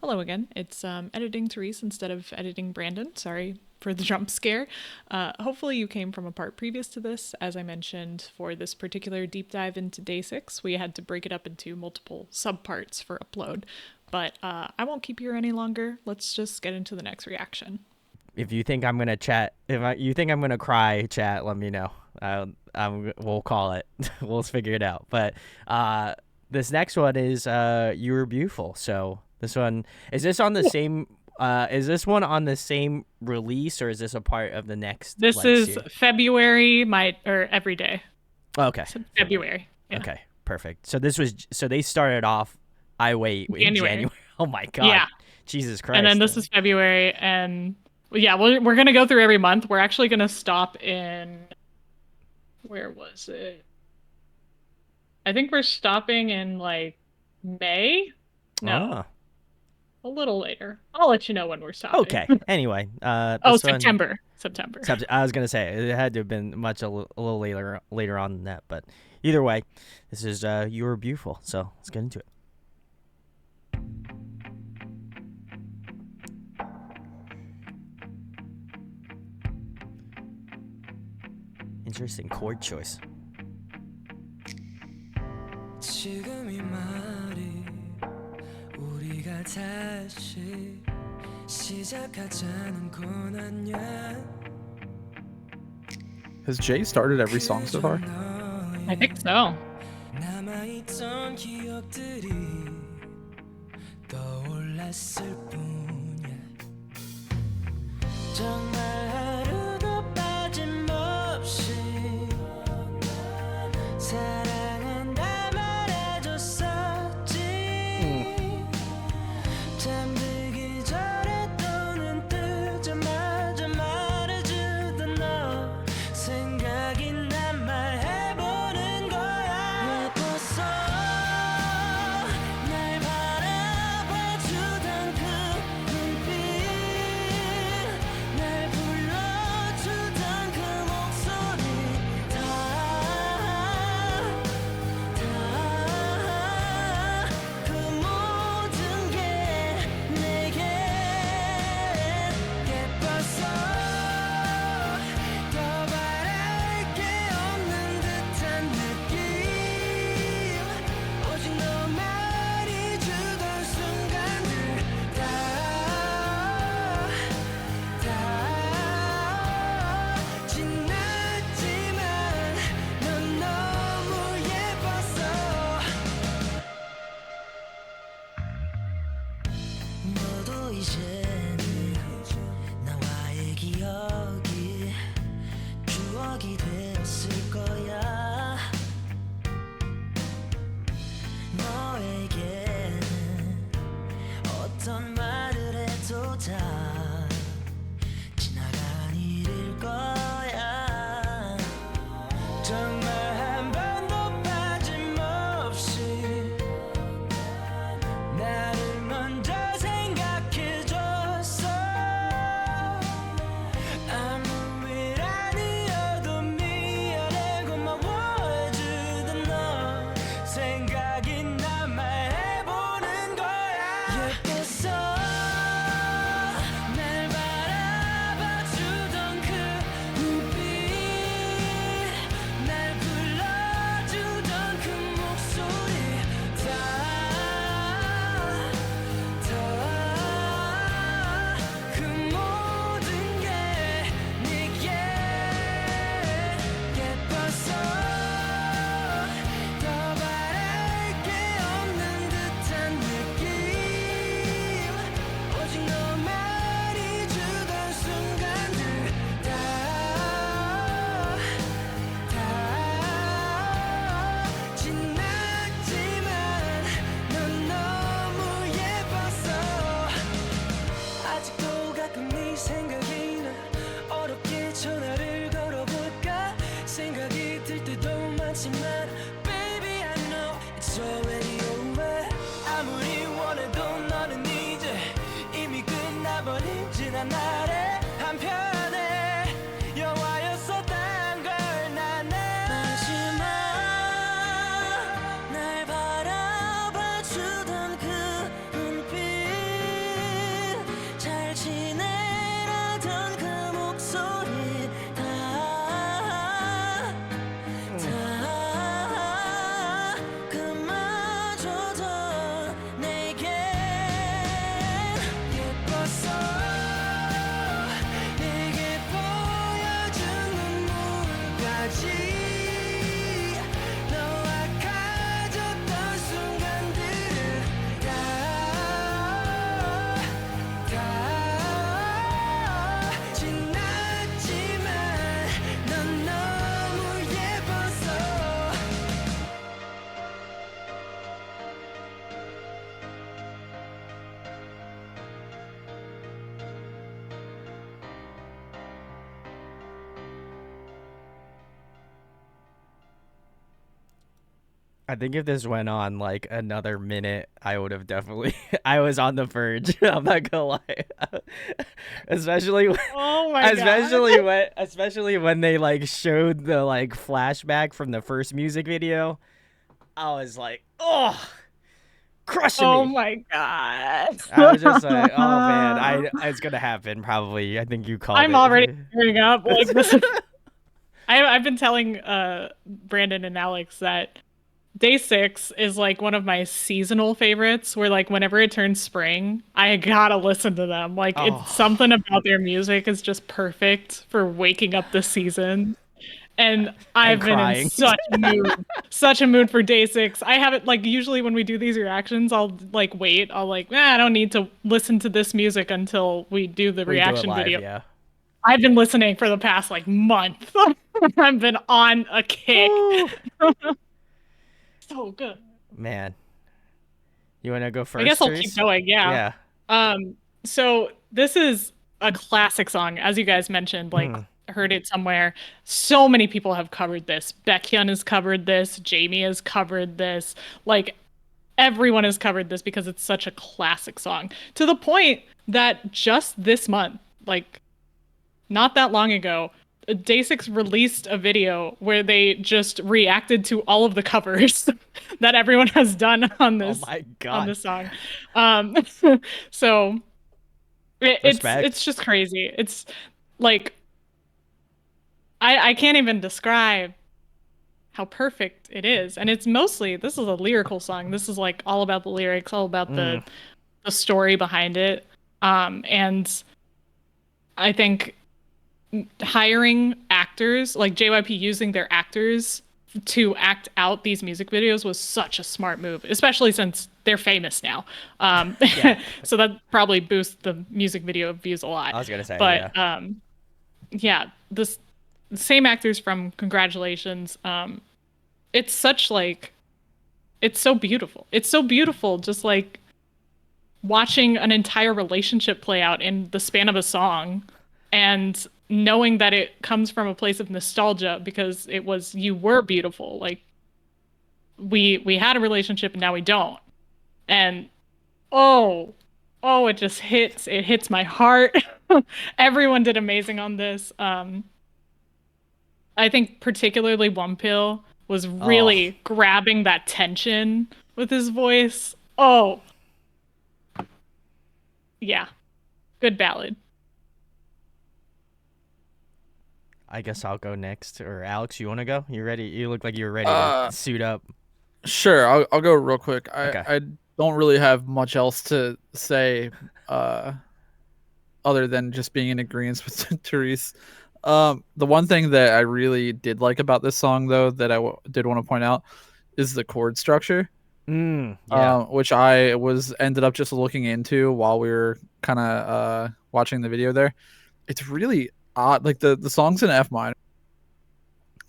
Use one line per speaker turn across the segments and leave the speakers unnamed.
Hello again. It's editing Therese instead of editing Brandon. Sorry for the jump scare. Hopefully you came from a part previous to this. As I mentioned, for this particular deep dive into Day6, we had to break it up into multiple subparts for upload. But I won't keep you here any longer. Let's just get into the next reaction.
If you think I'm gonna chat, you think I'm gonna cry, chat, let me know. We'll call it. We'll figure it out. But this next one is "You Were Beautiful." So this one is this on the same? Is this one on the same release, or is this a part of the next?
This is
series?
February, or every day.
Okay.
February. Yeah.
Okay, perfect. So they started off. I wait in January. Oh my god.
Yeah.
Jesus Christ.
And then this is February, and yeah, we're gonna go through every month. We're actually gonna stop in. Where was it? I think we're stopping in like May. No, a little later. I'll let you know when we're stopping.
Okay. Anyway,
September.
I was gonna say it had to have been a little later on than that, but either way, this is "You Were Beautiful." So let's get into it. Interesting chord choice. 지금 이 말이 우리가 다시 시작하자는 건 아니야.
Has Jay started every song so far?
I think so.
남아있던 기억들이 떠올랐을 뿐이야. 정말 하루도 빠짐없이 사랑한다 말해줬었지. 잠들기 전에 또 눈 뜨자마자 말해주던 너 생각이 난 말해보는 거야. 예뻤어 날 바라봐주던 그 눈빛 날 불러주던 그 목소리 그 모든 게 내게 예뻤어. 더 바랄 게 없는 듯한 느낌 오직 너만이 주던 순간들 다 지났지만 넌 너무 예뻤어. 너도 이제는 나와의 기억이 추억이 되었을 거야. 너에게는 어떤 말을 해도 다 지나간 일일 거야. 정말 한 번도 빠짐없이 나를 먼저 생각해줬어. 아무 일 아니어도 미안해 고마워해주던 너 생각이 나 말해보는 거야. 예뻤어 I think if this went on like another minute, I would have definitely. I was on the verge. I'm not gonna lie, especially,
Oh my god.
especially when they like showed the like flashback from the first music video. I was like, oh, crushing
Oh
me.
my god.
I was just like, oh man, it's gonna happen probably. I think you called
I'm already
it.
tearing up. Like this. I've been telling Brandon and Alex that Day6 is like one of my seasonal favorites where like whenever it turns spring, I gotta listen to them. Like it's
Oh,
something about their music is just perfect for waking up the season. And
and
I've been in
crying.
such a mood for Day6. I haven't like usually when we do these reactions, I'll like wait. I'll like, I don't need to listen to this music until we do the
We do it
reaction
live,
video.
yeah.
I've been listening for the past like month. I've been on a kick.
Woo.
So good.
Man, you wanna go
I guess
first,
I'll keep
Therese?
going. Yeah.
Yeah.
So this is a classic song, as you guys mentioned, like
Mm.
heard it somewhere. So many people have covered this. Baekhyun has covered this. Jamie has covered this. Like everyone has covered this because it's such a classic song. To the point that just this month, like not that long ago, Day6 released a video where they just reacted to all of the covers that everyone has done
Oh my
on
god.
this song. Um, so
Respect.
it's just crazy. It's like I can't even describe how perfect it is. And it's mostly this is a lyrical song. This is like all about the lyrics, all about
Mm.
the story behind it. And I think hiring actors, like JYP using their actors to act out these music videos was such a smart move, especially since they're famous now.
Yeah.
So that probably boosts the music video views a lot.
I was gonna say,
But
yeah.
yeah, this same actors from Congratulations. It's such like it's so beautiful. It's so beautiful, just like watching an entire relationship play out in the span of a song and knowing that it comes from a place of nostalgia because it was you were beautiful. Like we had a relationship and now we don't. And oh, it just hits. It hits my heart. Everyone did amazing on this. I think particularly One was
Oh,
really grabbing that tension with his voice. Oh, yeah. Good ballad.
I guess I'll go next. Or Alex, you wanna go? You ready? You look like you're ready to
Uh,
suit up.
sure. I'll go real quick.
Okay.
I don't really have much else to say, uh, other than just being in agreement with Therese. The one thing that I really did like about this song, though, that did want to point out, is the chord structure.
Yeah.
Which I was ended up just looking into while we were kind of watching the video there. It's really odd. Like the song's in F minor,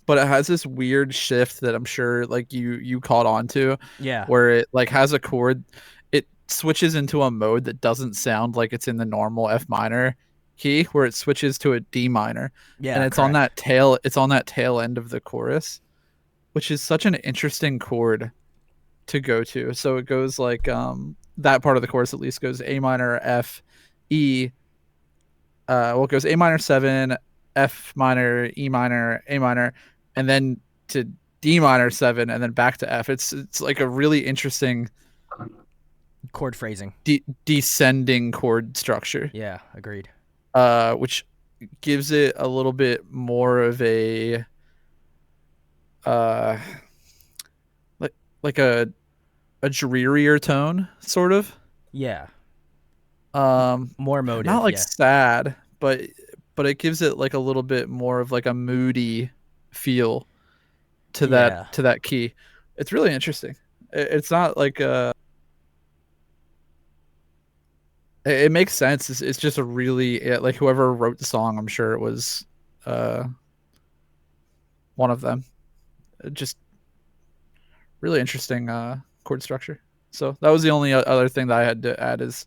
but it has this weird shift that I'm sure like you caught on to,
Yeah.
where it like has a chord, it switches into a mode that doesn't sound like it's in the normal F minor key, where it switches to a D minor, and
Yeah, correct.
it's on that tail end of the chorus, which is such an interesting chord to go to. So it goes like that part of the chorus at least goes A minor, F, E. Well, it goes A minor 7, F minor, E minor, A minor, and then to D minor 7, and then back to F. It's like a really interesting
Chord phrasing.
descending chord structure,
Yeah, agreed.
which gives it a little bit more of a uh, like a drearier tone, sort of.
Yeah. More
Not
motive,
like
yeah.
sad, but it gives it like a little bit more of like a moody feel
Yeah.
to that key. It's really interesting. It's not like it makes sense. It's just a really like whoever wrote the song, I'm sure it was uh one of them. Just really interesting chord structure. So that was the only other thing that I had to add is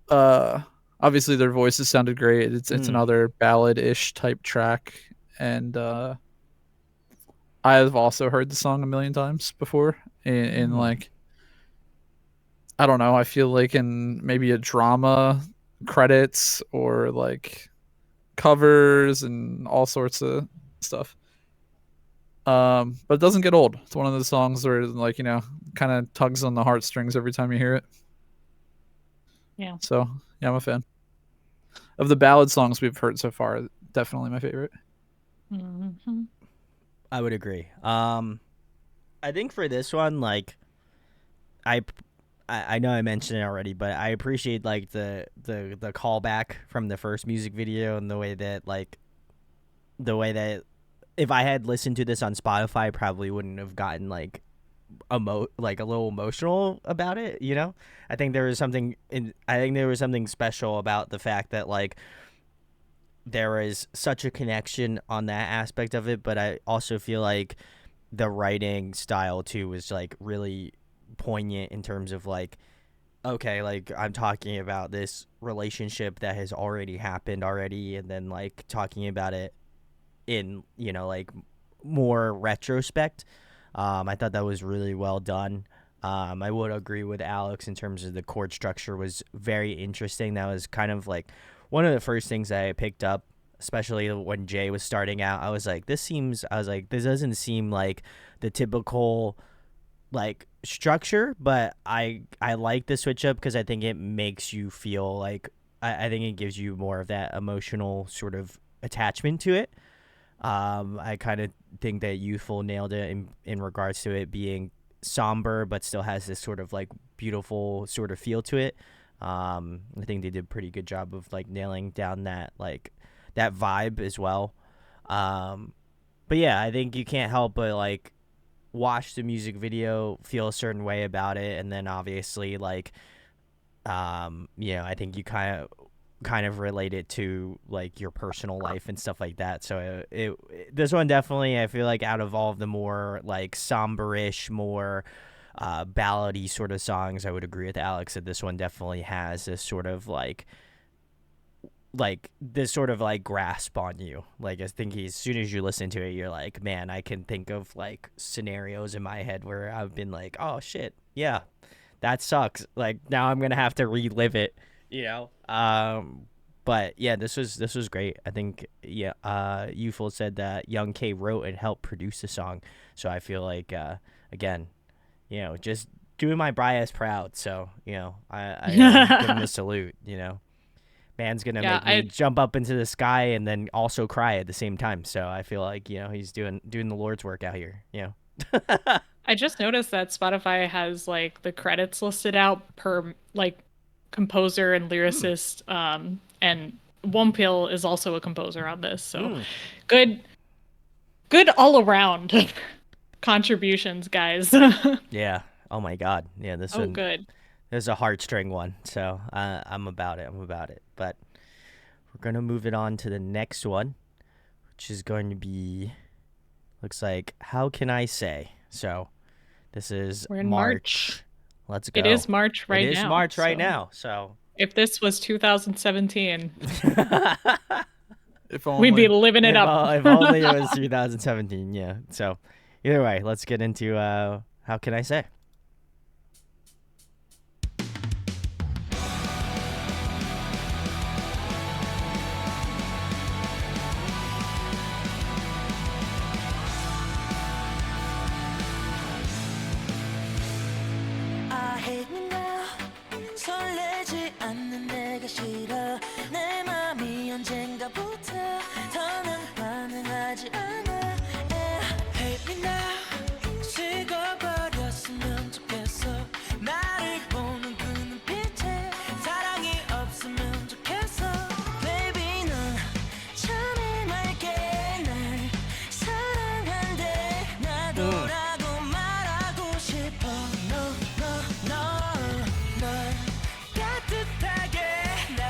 uh obviously their voices sounded great. It's
Mm.
another ballad-ish type track, and I've also heard the song a million times before in like, I don't know, I feel like in maybe a drama credits or like covers and all sorts of stuff. But it doesn't get old. It's one of those songs where like, you know, kind of tugs on the heartstrings every time you hear it.
Yeah.
So yeah, I'm a fan. Of the ballad songs we've heard so far, definitely my favorite.
Mm-hmm.
I would agree. I think for this one, like, I, I know I mentioned it already, but I appreciate like the callback from the first music video and the way that if I had listened to this on Spotify, I probably wouldn't have gotten like like a little emotional about it. You know, I think there was something special about the fact that like there is such a connection on that aspect of it, but I also feel like the writing style too was like really poignant in terms of like, okay, like I'm talking about this relationship that has already happened already, and then like talking about it in, you know, like more retrospect. I thought that was really well done. I would agree with Alex in terms of the chord structure was very interesting. That was kind of like one of the first things that I picked up, especially when Jay was starting out. I was like, this doesn't seem like the typical like structure, but I like the switch up because I think it makes you feel like I think it gives you more of that emotional sort of attachment to it. I kind of think that Youthful nailed it in regards to it being somber, but still has this sort of like beautiful sort of feel to it. I think they did a pretty good job of like nailing down that like that vibe as well. But yeah, I think you can't help but like watch the music video, feel a certain way about it, and then obviously like, you know, I think you kind of relate it to like your personal life and stuff like that. So this one definitely, I feel like out of all of the more like somber-ish, more ballady sort of songs, I would agree with Alex that this one definitely has this sort of like this sort of like grasp on you. Like I think as soon as you listen to it, you're like, man, I can think of like scenarios in my head where I've been like, oh shit, yeah, that sucks. Like now I'm gonna have to relive it, you know. But yeah, this was great. I think Youthful said that Young K wrote and helped produce the song, so I feel like again, you know, just doing my bias proud. So you know, I gotta give him a salute. You know, man's gonna
Yeah,
make me jump up into the sky and then also cry at the same time. So I feel like, you know, he's doing the Lord's work out here. You know.
I just noticed that Spotify has like the credits listed out per like composer and lyricist, and Wonpil is also a composer on this. So good all around contributions, guys.
Yeah. Oh my God. Yeah.
Oh, good.
This is a heartstring one. So I'm about it. But we're gonna move it on to the next one, which is going to be, looks like, How Can I Say? So this is
We're in
March. Let's go.
It is March right now.
It is March right now. So
if this was 2017,
If only.
we'd be living it up.
If only it was 2017. Yeah. So either way, let's get into How Can I Say?
I hate me now. 설레지 않는 내가 싫어. 내 맘이 언젠가부터 더는 반응하지 않아. Hate me now. 식어버렸으면 좋겠어. 나를 보는 그 눈빛에 사랑이 없으면 좋겠어. Baby 넌 참임할게. 날 사랑한대. 나도라고 말하고 싶어. No, no, no. 널 따뜻하게 날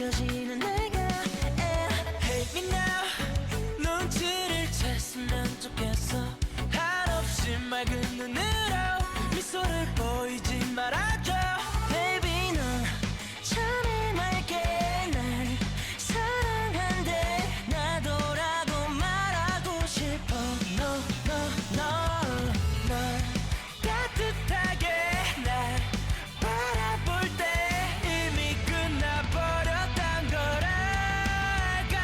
느껴지는 내가 Hate me now 눈치를 챘으면 좋겠어 한없이 맑은 눈으로 미소를 보이지 말아줘 Baby 넌 참에 맑게 날 사랑한대 나도라고 말하고 싶어 No no no 널 따뜻하게 날 바라볼 때 이미 끝나버렸단 걸 알까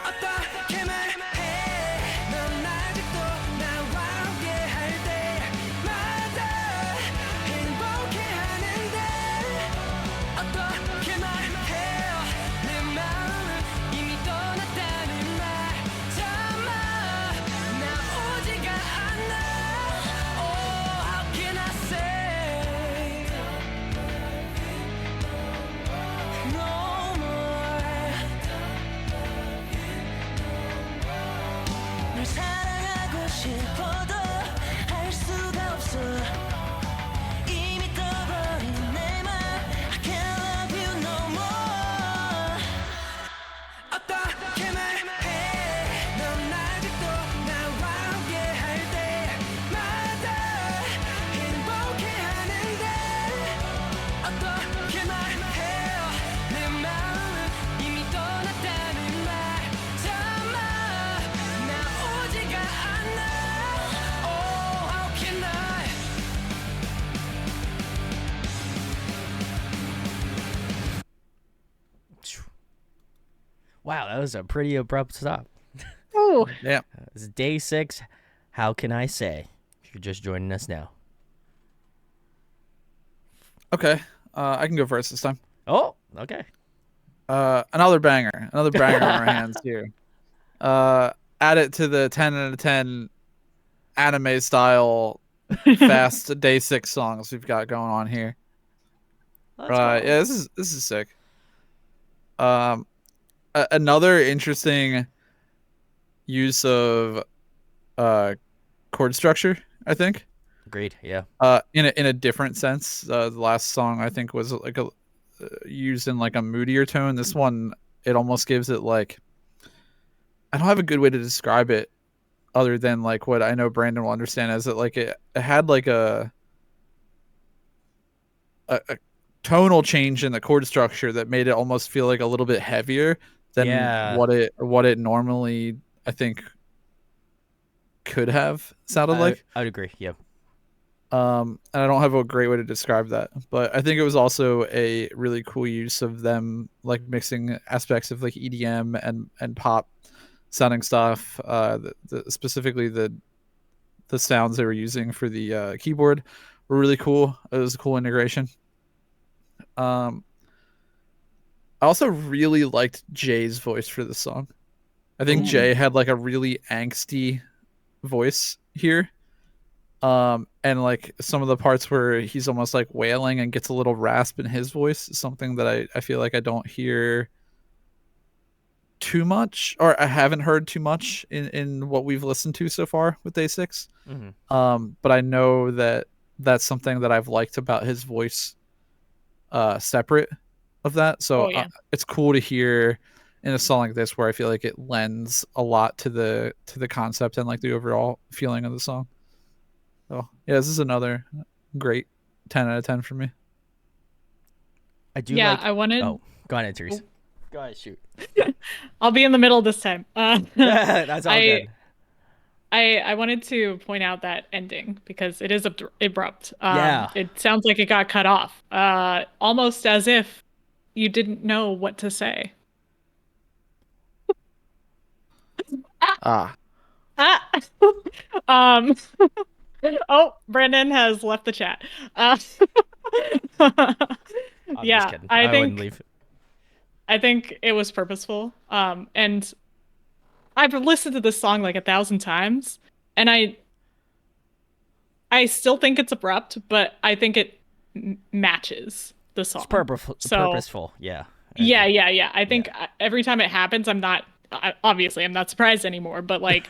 어떻게 말해 넌 아직도 나와 함께 할 때마다 행복해 하는데 어떻게 말해요 내 마음은 이미 떠났다는 말 참아 나 오지가 않아 Oh how can I say no more 널 사랑하고 싶어도 할 수가 없어 이미 떠버린 내 맘 I can't love you no more 어떻게 말해 넌 아직도 나와 함께 할 때마다 행복해 하는데 어떻게 말해요 내 마음은 이미 떠났다는 말 참아 나 오지가 않아 Oh how can I
Wow, that was a pretty abrupt stop.
Oh, yeah.
It's day 6. How can I say? If you're just joining us now.
Okay. I can go first this time.
Oh, okay.
Another banger on our hands here. Add it to the 10 out of 10 anime style fast day 6 songs we've got going on here.
Let's
Right.
go.
Yeah, this is sick. Another interesting use of chord structure, I think.
Agreed. Yeah.
In a different sense. The last song I think was like used in like a moodier tone. This one, it almost gives it like, I don't have a good way to describe it other than like what I know Brandon will understand as it like it had like a tonal change in the chord structure that made it almost feel like a little bit heavier than
Yeah.
what it normally I think could have sounded like.
I would agree. Yeah.
And I don't have a great way to describe that, but I think it was also a really cool use of them like mixing aspects of like EDM and pop sounding stuff. Specifically the sounds they were using for the keyboard were really cool. It was a cool integration. I also really liked Jay's voice for this song. I think Jay had like a really angsty voice here. And like some of the parts where he's almost like wailing and gets a little rasp in his voice is something that I feel like I don't hear too much, or I haven't heard too much in what we've listened to so far with Day 6.
Mm-hmm.
But I know that that's something that I've liked about his voice separate of that. So it's cool to hear in a song like this where I feel like it lends a lot to the concept and like the overall feeling of the song. So yeah, this is another great 10 out of 10 for me.
I do.
Yeah,
like...
I wanted.
Oh, go ahead, Therese. Go ahead, shoot.
I'll be in the middle this time.
That's all good.
I wanted to point out that ending because it is abrupt.
Yeah.
It sounds like it got cut off. Almost as if you didn't know what to say. Oh, Brandon has left the chat. Yeah, I
wouldn't leave.
I think it was purposeful. And I've listened to this song like 1,000 times, and I still think it's abrupt, but I think it matches the song.
It's purposeful. Yeah.
Yeah. I think every time it happens, I'm not surprised anymore, but like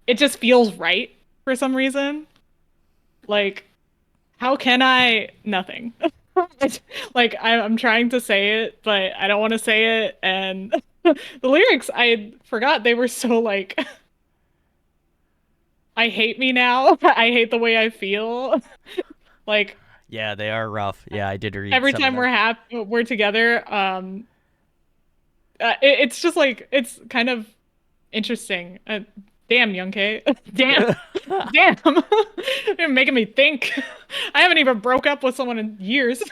it just feels right for some reason. Like, how can I? Nothing. Like I'm trying to say it, but I don't want to say it. And the lyrics, I forgot they were so like, I hate me now. I hate the way I feel. Like
Yeah, they are rough. Yeah, I did read
every
some of
time
them.
we're together, it's just like it's kind of interesting. Damn, Young K. Damn. Damn. You're making me think. I haven't even broke up with someone in years.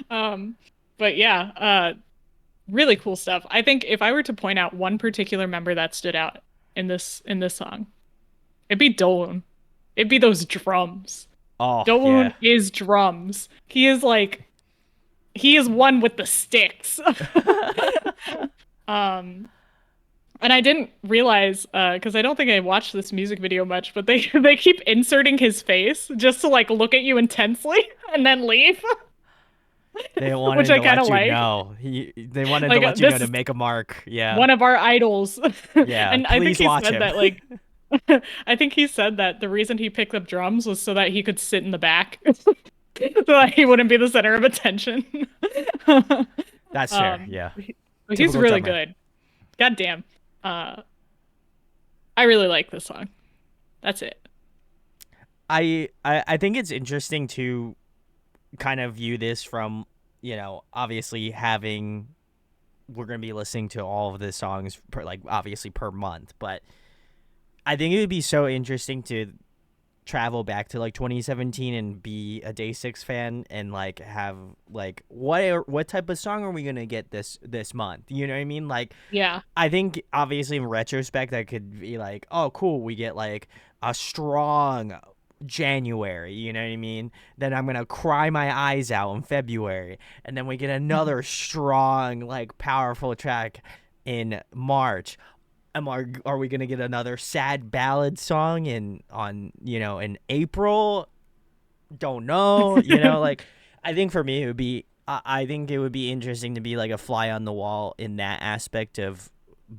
Um, but yeah, really cool stuff. I think if I were to point out one particular member that stood out in this song, it'd be Dowoon. It'd be those drums.
Oh, yeah.
Dowoon is drums. He is one with the sticks. Um, and I didn't realize, because I don't think I watched this music video much, but they they keep inserting his face just to like look at you intensely and then leave,
They
which
wanted
I
to
kind
let
of
you
like.
know. They wanted to
Like
let you know
this
to
is
make a mark. Yeah.
one of our idols.
Yeah.
And I think
Please
he
watch
said
him.
that like I think he said that the reason he picked up drums was so that he could sit in the back. So that he wouldn't be the center of attention.
That's fair.
um
Yeah.
but he's
Typical
really
drummer.
good. God damn. Uh I really like this song. That's it.
I think it's interesting to kind of view this from, obviously having we're going to be listening to all of the songs per, like obviously per month, but I think it would be so interesting to travel back to like 2017 and be a Day6 fan and like have like what type of song are we going to get this month? You know what I mean? Like
Yeah.
I think obviously in retrospect that could be like, oh cool, we get like a strong January, you know what I mean? Then I'm gonna cry my eyes out in February, and then we get another strong, like powerful track in March. Are we gonna get another sad ballad song in April? Don't know. Like I think for me it would be I think it would be interesting to be like a fly on the wall in that aspect of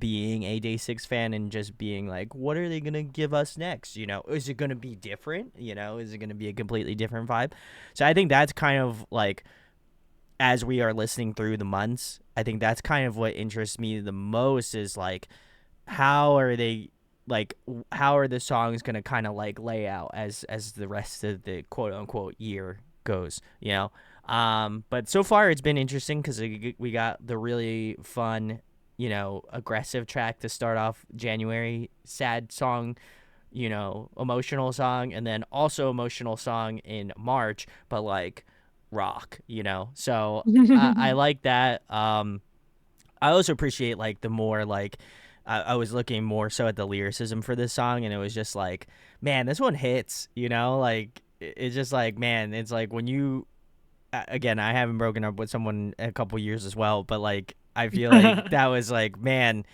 being a Day6 fan and just being like, what are they gonna give us next? Is it gonna be different? Is it gonna be a completely different vibe? So I think that's kind of like as we are listening through the months, I think that's kind of what interests me the most is like how are they how are the songs gonna kind of like lay out as the rest of the quote unquote year goes, but so far it's been interesting because we got the really fun aggressive track to start off January, sad song, emotional song, and then also emotional song in March, but like rock, so I like that. I also appreciate like the more like I was looking more so at the lyricism for this song, and it was just like, man, this one hits, like it's just like, man, it's like when you again, I haven't broken up with someone in a couple years as well, but like I feel like that was like, man,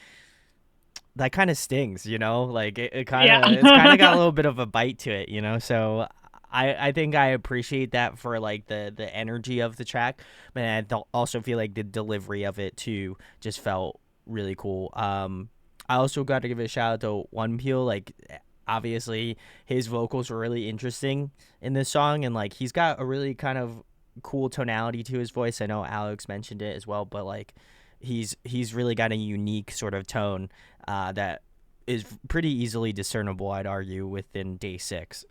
that kind of stings, like it kind
Yeah.
of it's kind of got a little bit of a bite to it, so I think I appreciate that for like the energy of the track, but I also feel like the delivery of it too just felt really cool. I also got to give a shout out to One Peel, like obviously his vocals were really interesting in this song, and like he's got a really kind of cool tonality to his voice. I know Alex mentioned it as well, but like he's really got a unique sort of tone that is pretty easily discernible, I'd argue, within Day6.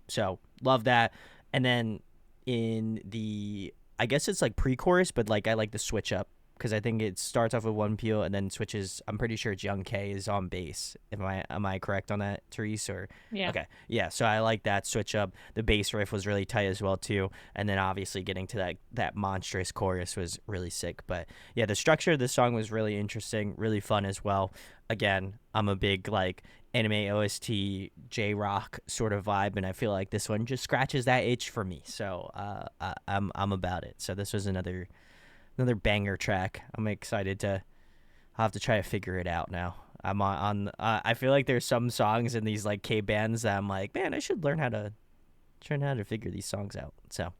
So love that. And then in the, I guess it's like pre-chorus, but like I like the switch up because I think it starts off with One Peel and then switches. I'm pretty sure it's Young K is on bass. Am I correct on that, Therese? Or
Yeah.
okay, yeah. So I like that switch up. The bass riff was really tight as well too, and then obviously getting to that monstrous chorus was really sick. But yeah, the structure of the song was really interesting, really fun as well. Again, I'm a big like anime OST J rock sort of vibe, and I feel like this one just scratches that itch for me. So I'm about it. So this was another banger track. I'm excited to. I'll have to try to figure it out now. I'm on I feel like there's some songs in these like K bands that I'm like, man, I should learn how to figure these songs out. So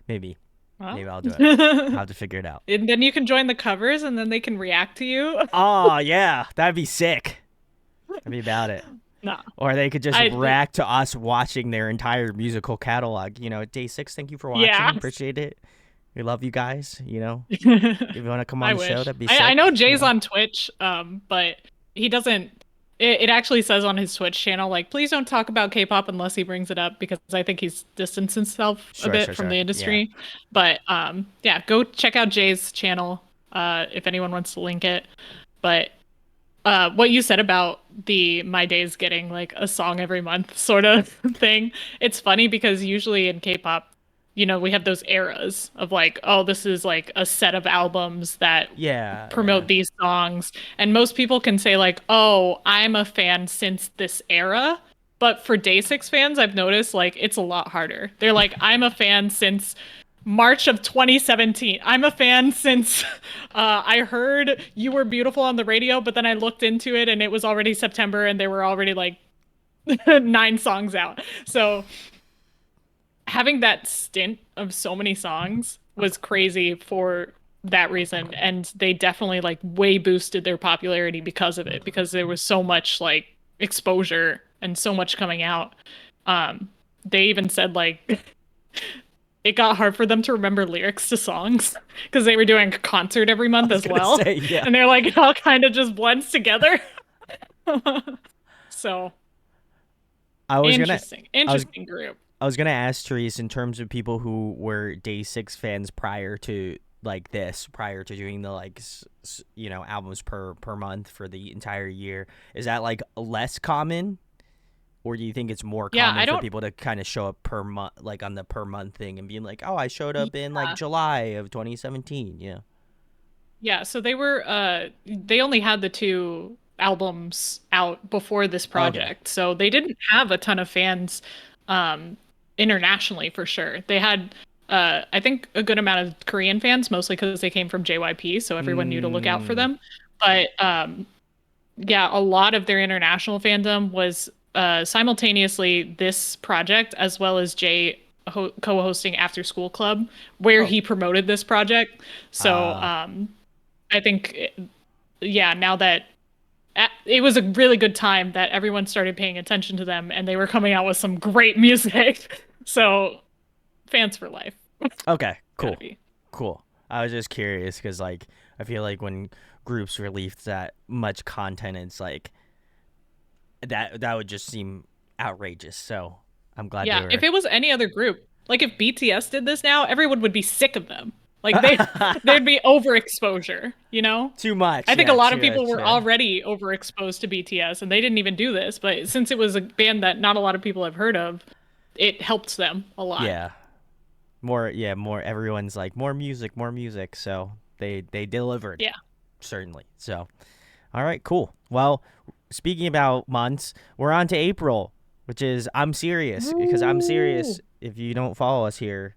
maybe
Well.
I'll do it. I'll have to figure it out.
And then you can join the covers and then they can react to you.
Oh yeah, that'd be sick. I'd be about it.
No.
Or they could just
I-
react to us watching their entire musical catalog. Day6, thank you for watching.
Yeah.
Appreciate it. We love you guys. If you want to come on
I
the show,
wish.
that'd be sick.
I know Jay's on Twitch, but he doesn't. It actually says on his Twitch channel, like, please don't talk about K-pop unless he brings it up, because I think he's distanced himself a bit from the industry. But yeah, go check out Jay's channel if anyone wants to link it. But what you said about the My Days getting like a song every month sort of thing, it's funny because usually in K-pop, we have those eras of like, oh, this is like a set of albums that promote these songs. And most people can say like, oh, I'm a fan since this era. But for Day6 fans, I've noticed like it's a lot harder. They're like, I'm a fan since March of 2017. I'm a fan since I heard You Were Beautiful on the radio, but then I looked into it and it was already September and there were already like 9 songs out. So having that stint of so many songs was crazy for that reason, and they definitely like way boosted their popularity because of it, because there was so much like exposure and so much coming out. They even said like it got hard for them to remember lyrics to songs because they were doing a concert every month as well. And they're like, it all kind of just blends together. So interesting group.
I was gonna ask Therese, in terms of people who were Day6 fans prior to doing the albums per month for the entire year, is that like less common, or do you think it's more common for people to kind of show up per month, like on the per month thing, and being like, oh, I showed up in like July of 2017?
Yeah, so they only had the 2 albums out before this project, so they didn't have a ton of fans internationally for sure. They had I think a good amount of Korean fans, mostly because they came from JYP, so everyone knew to look out for them. But yeah, a lot of their international fandom was simultaneously this project, as well as Jay co-hosting After School Club, where he promoted this project. So I think now that it was a really good time that everyone started paying attention to them, and they were coming out with some great music. So fans for life.
Okay, cool. I was just curious because like I feel like when groups release that much content, it's like that would just seem outrageous. So I'm glad.
Yeah, if it was any other group, like if BTS did this now, everyone would be sick of them. Like there'd be overexposure, Too much. I think a lot of people were already overexposed to BTS, and they didn't even do this. But since it was a band that not a lot of people have heard of, it helped them a lot.
Yeah. More. Everyone's like more music. So they delivered.
Yeah.
Certainly. So, all right, cool. Well, speaking about months, we're on to April, which is I'm serious, because I'm serious. If you don't follow us here,